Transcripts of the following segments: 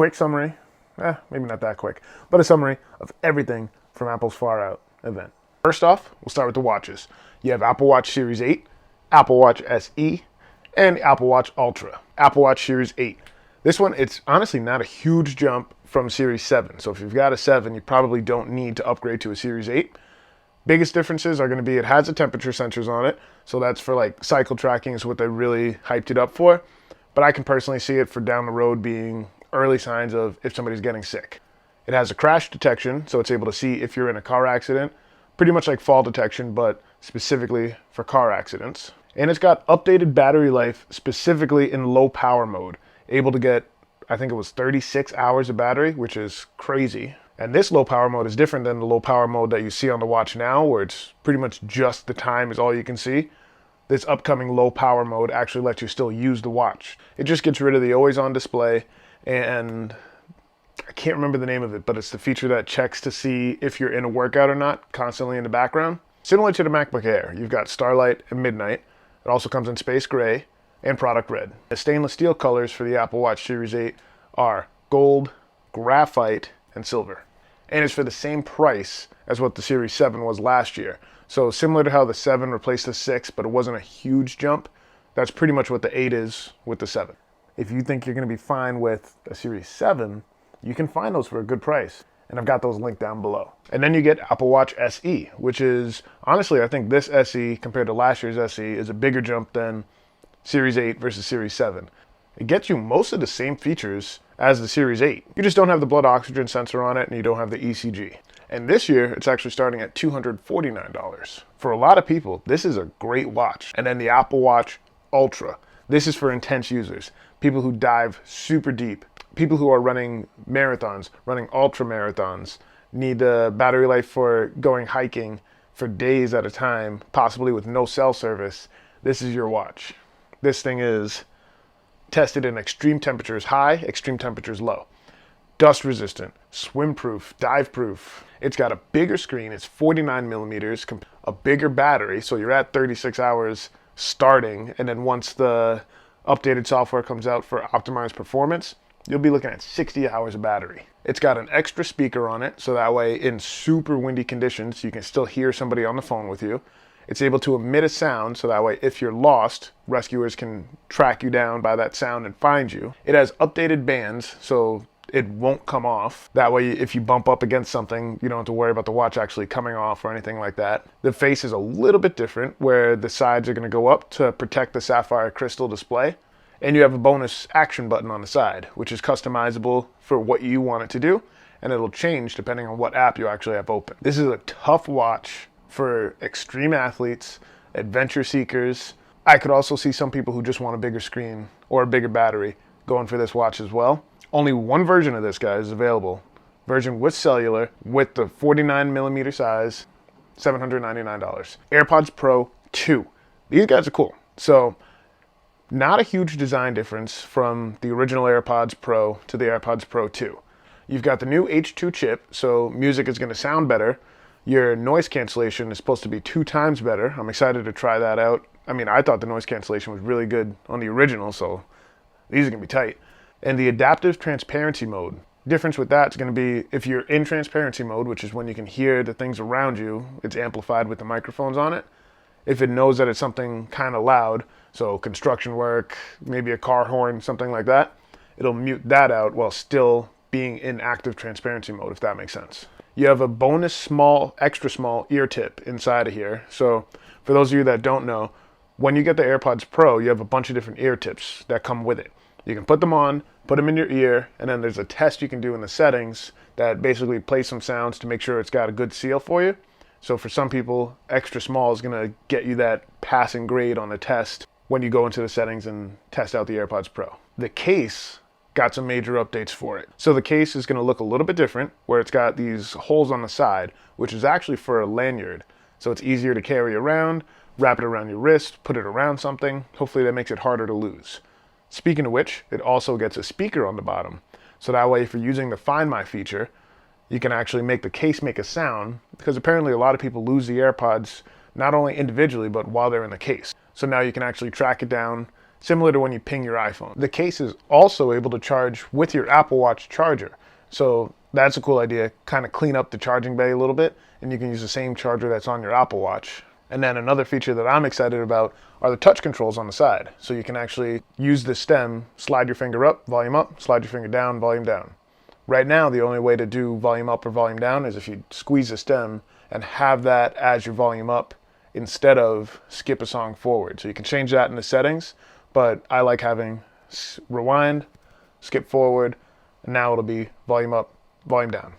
quick summary, maybe not that quick, but a summary of everything from Apple's Far Out event. First off, we'll start with the watches. You have Apple Watch Series 8, Apple Watch SE, and Apple Watch Ultra. Apple Watch Series 8. This one, it's honestly not a huge jump from Series 7. So if you've got a 7, you probably don't need to upgrade to a Series 8. Biggest differences are going to be it has the temperature sensors on it. So that's for like cycle tracking is what they really hyped it up for. But I can personally see it for down the road being early signs of if somebody's getting sick. It has a crash detection, so it's able to see if you're in a car accident. Pretty much like fall detection, but specifically for car accidents. And it's got updated battery life specifically in low power mode. Able to get, I think it was 36 hours of battery, which is crazy. And this low power mode is different than the low power mode that you see on the watch now, where it's pretty much just the time is all you can see. This upcoming low power mode actually lets you still use the watch. It just gets rid of the always on display, and I can't remember the name of it, but it's the feature that checks to see if you're in a workout or not constantly in the background. Similar to the MacBook Air, you've got Starlight and Midnight. It also comes in Space Gray and Product Red. The stainless steel colors for the Apple Watch Series 8 are gold, graphite, and silver. And it's for the same price as what the Series 7 was last year. So similar to how the 7 replaced the 6, but it wasn't a huge jump, that's pretty much what the 8 is with the 7. If you think you're going to be fine with a Series 7, you can find those for a good price. And I've got those linked down below. And then you get Apple Watch SE, which is, honestly, I think this SE compared to last year's SE is a bigger jump than Series 8 versus Series 7. It gets you most of the same features as the Series 8. You just don't have the blood oxygen sensor on it and you don't have the ECG. And this year, it's actually starting at $249. For a lot of people, this is a great watch. And then the Apple Watch Ultra. This is for intense users. People who dive super deep. People who are running marathons, running ultra marathons, need the battery life for going hiking for days at a time, possibly with no cell service. This is your watch. This thing is tested in extreme temperatures high, extreme temperatures low. Dust resistant, swim proof, dive proof. It's got a bigger screen, it's 49 millimeters, a bigger battery, so you're at 36 hours starting, and then once the updated software comes out for optimized performance, you'll be looking at 60 hours of battery. It's got an extra speaker on it, so that way in super windy conditions, you can still hear somebody on the phone with you. It's able to emit a sound, so that way if you're lost, rescuers can track you down by that sound and find you. It has updated bands, so it won't come off. That way, if you bump up against something, you don't have to worry about the watch actually coming off or anything like that. The face is a little bit different, where the sides are going to go up to protect the sapphire crystal display. And you have a bonus action button on the side, which is customizable for what you want it to do, and it'll change depending on what app you actually have open. This is a tough watch for extreme athletes, adventure seekers. I could also see some people who just want a bigger screen or a bigger battery going for this watch as well. Only one version of this, guys, is available. Version with cellular, with the 49 millimeter size, $799. AirPods Pro 2. These guys are cool. So, not a huge design difference from the original AirPods Pro to the AirPods Pro 2. You've got the new H2 chip, so music is going to sound better. Your noise cancellation is supposed to be 2 times better. I'm excited to try that out. I mean, I thought the noise cancellation was really good on the original, so these are going to be tight. And the adaptive transparency mode. Difference with that is going to be if you're in transparency mode, which is when you can hear the things around you, it's amplified with the microphones on it. If it knows that it's something kind of loud, so construction work, maybe a car horn, something like that, it'll mute that out while still being in active transparency mode, if that makes sense. You have a bonus extra small ear tip inside of here. So for those of you that don't know, when you get the AirPods Pro, you have a bunch of different ear tips that come with it. You can put them on, put them in your ear, and then there's a test you can do in the settings that basically plays some sounds to make sure it's got a good seal for you. So for some people, extra small is going to get you that passing grade on the test when you go into the settings and test out the AirPods Pro. The case got some major updates for it. So the case is going to look a little bit different, where it's got these holes on the side, which is actually for a lanyard. So it's easier to carry around, wrap it around your wrist, put it around something. Hopefully that makes it harder to lose. Speaking of which, it also gets a speaker on the bottom. So that way, if you're using the Find My feature, you can actually make the case make a sound, because apparently a lot of people lose the AirPods not only individually, but while they're in the case. So now you can actually track it down, similar to when you ping your iPhone. The case is also able to charge with your Apple Watch charger. So that's a cool idea. Kind of clean up the charging bay a little bit, and you can use the same charger that's on your Apple Watch. And then another feature that I'm excited about are the touch controls on the side. So you can actually use the stem, slide your finger up, slide your finger down, volume down. Right now, the only way to do volume up or volume down is if you squeeze the stem and have that as your volume up instead of skip a song forward. So you can change that in the settings, but I like having rewind, skip forward, and now it'll be volume up, volume down.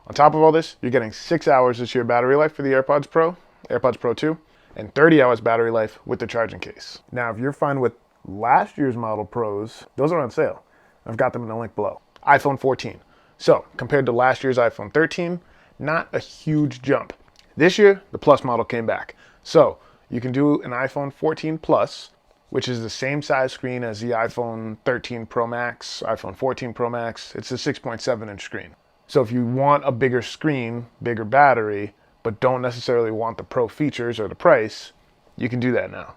On top of all this, you're getting 6 hours this year battery life for the AirPods Pro, AirPods Pro 2, and 30 hours battery life with the charging case. Now, if you're fine with last year's model Pros, those are on sale. I've got them in the link below. iPhone 14. So, compared to last year's iPhone 13, not a huge jump. This year, the Plus model came back. So, you can do an iPhone 14 Plus, which is the same size screen as the iPhone 13 Pro Max, iPhone 14 Pro Max. It's a 6.7-inch screen. So if you want a bigger screen, bigger battery, but don't necessarily want the Pro features or the price, you can do that now.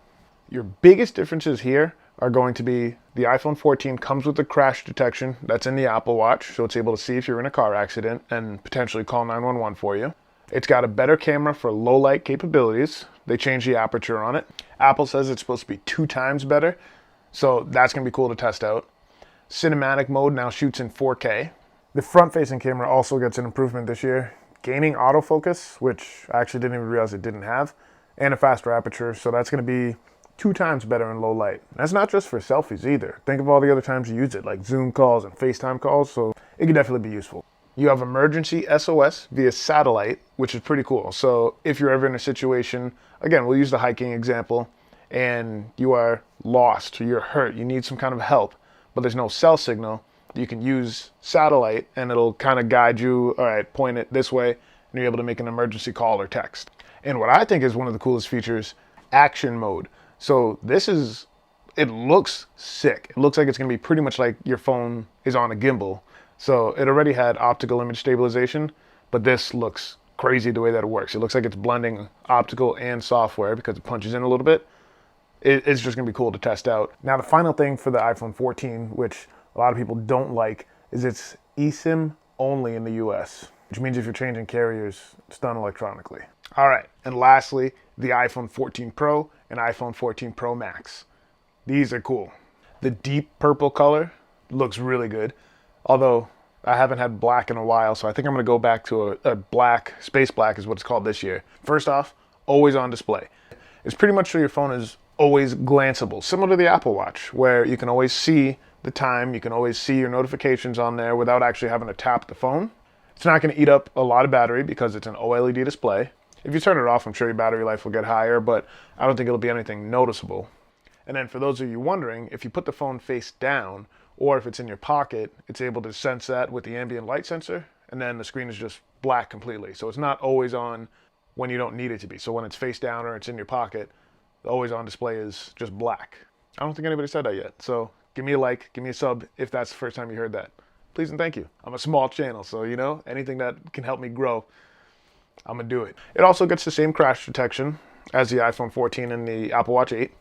Your biggest differences here are going to be the iPhone 14 comes with the crash detection that's in the Apple Watch, so it's able to see if you're in a car accident and potentially call 911 for you. It's got a better camera for low light capabilities. They changed the aperture on it. Apple says it's supposed to be 2 times better, so that's going to be cool to test out. Cinematic mode now shoots in 4K. The front-facing camera also gets an improvement this year, gaining autofocus, which I actually didn't even realize it didn't have, and a faster aperture, so that's going to be 2 times better in low light. That's not just for selfies either. Think of all the other times you use it, like Zoom calls and FaceTime calls, so it can definitely be useful. You have emergency SOS via satellite, which is pretty cool. So if you're ever in a situation, again, we'll use the hiking example, and you are lost, or you're hurt, you need some kind of help, but there's no cell signal, you can use satellite and it'll kind of guide you, all right, point it this way, and you're able to make an emergency call or text. And what I think is one of the coolest features, action mode. So it looks sick. It looks like it's gonna be pretty much like your phone is on a gimbal. So it already had optical image stabilization, but this looks crazy the way that it works. It looks like it's blending optical and software because it punches in a little bit. It's just gonna be cool to test out. Now the final thing for the iPhone 14, which a lot of people don't like, is it's eSIM only in the US, which means if you're changing carriers, it's done electronically. All right, and lastly, the iPhone 14 Pro and iPhone 14 Pro Max. These are cool. The deep purple color looks really good, although I haven't had black in a while, so I think I'm gonna go back to a black, space black is what it's called this year. First off, always on display. It's pretty much so your phone is always glanceable, similar to the Apple Watch, where you can always see the time, you can always see your notifications on there without actually having to tap the phone. It's not gonna eat up a lot of battery because it's an OLED display. If you turn it off, I'm sure your battery life will get higher, but I don't think it'll be anything noticeable. And then for those of you wondering, if you put the phone face down, or if it's in your pocket, it's able to sense that with the ambient light sensor, and then the screen is just black completely. So it's not always on when you don't need it to be. So when it's face down or it's in your pocket, the always on display is just black. I don't think anybody said that yet. So give me a like, give me a sub if that's the first time you heard that. Please and thank you. I'm a small channel, so anything that can help me grow, I'm gonna do it. It also gets the same crash detection as the iPhone 14 and the Apple Watch 8.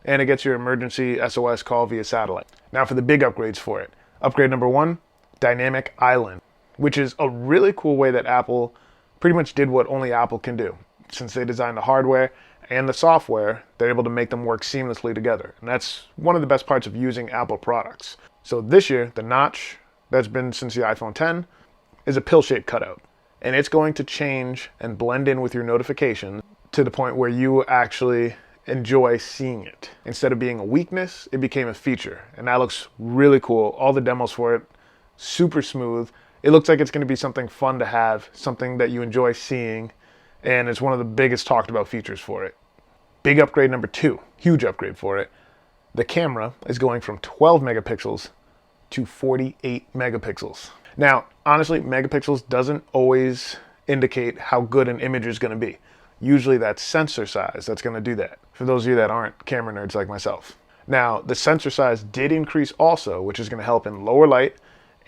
And it gets your emergency SOS call via satellite. Now for the big upgrades for it. Upgrade number 1, Dynamic Island, which is a really cool way that Apple pretty much did what only Apple can do. Since they designed the hardware and the software, they're able to make them work seamlessly together. And that's one of the best parts of using Apple products. So this year, the notch that's been since the iPhone 10 is a pill-shaped cutout. And it's going to change and blend in with your notifications to the point where you actually enjoy seeing it. Instead of being a weakness, it became a feature. And that looks really cool. All the demos for it, super smooth. It looks like it's going to be something fun to have, something that you enjoy seeing, and it's one of the biggest talked about features for it. Big upgrade number 2, huge upgrade for it. The camera is going from 12 megapixels to 48 megapixels. Now, honestly, megapixels doesn't always indicate how good an image is going to be. Usually that's sensor size that's going to do that, for those of you that aren't camera nerds like myself. Now, the sensor size did increase also, which is going to help in lower light,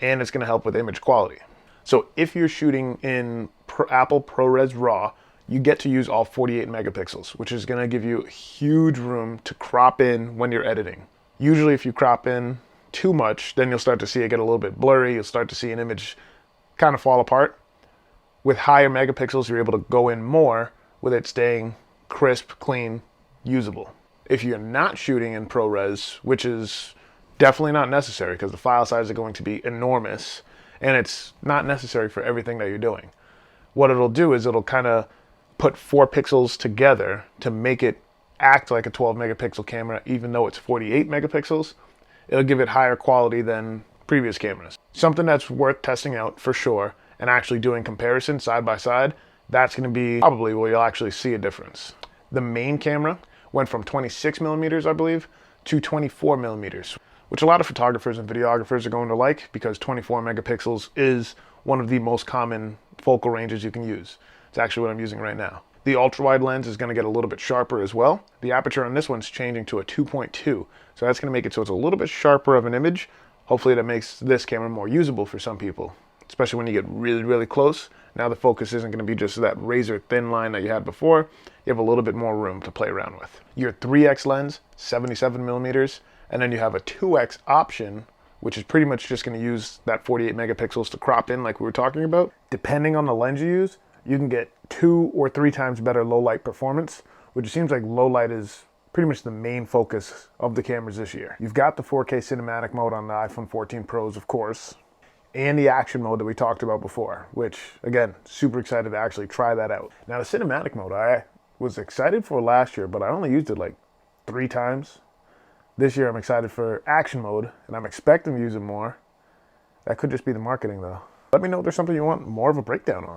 and it's going to help with image quality. So if you're shooting in Apple ProRes RAW, you get to use all 48 megapixels, which is going to give you huge room to crop in when you're editing. Usually if you crop in too much, then you'll start to see it get a little bit blurry. You'll start to see an image kind of fall apart. With higher megapixels, you're able to go in more with it staying crisp, clean, usable. If you're not shooting in ProRes, which is definitely not necessary because the file sizes are going to be enormous and it's not necessary for everything that you're doing. What it'll do is it'll kind of put 4 pixels together to make it act like a 12 megapixel camera, even though it's 48 megapixels. It'll give it higher quality than previous cameras. Something that's worth testing out for sure and actually doing comparison side by side, that's going to be probably where you'll actually see a difference. The main camera went from 26 millimeters, I believe, to 24 millimeters, which a lot of photographers and videographers are going to like because 24 megapixels is one of the most common focal ranges you can use. It's actually what I'm using right now. The ultra-wide lens is going to get a little bit sharper as well. The aperture on this one's changing to a 2.2, so that's going to make it so it's a little bit sharper of an image. Hopefully that makes this camera more usable for some people, especially when you get really, really close. Now the focus isn't going to be just that razor thin line that you had before. You have a little bit more room to play around with. Your 3x lens, 77 millimeters, and then you have a 2x option, which is pretty much just going to use that 48 megapixels to crop in like we were talking about. Depending on the lens you use, you can get 2 or 3 times better low light performance, which seems like low light is pretty much the main focus of the cameras this year. You've got the 4K cinematic mode on the iPhone 14 Pros, of course, and the action mode that we talked about before, which, again, super excited to actually try that out. Now, the cinematic mode, I was excited for last year, but I only used it like 3 times. This year, I'm excited for action mode, and I'm expecting to use it more. That could just be the marketing, though. Let me know if there's something you want more of a breakdown on.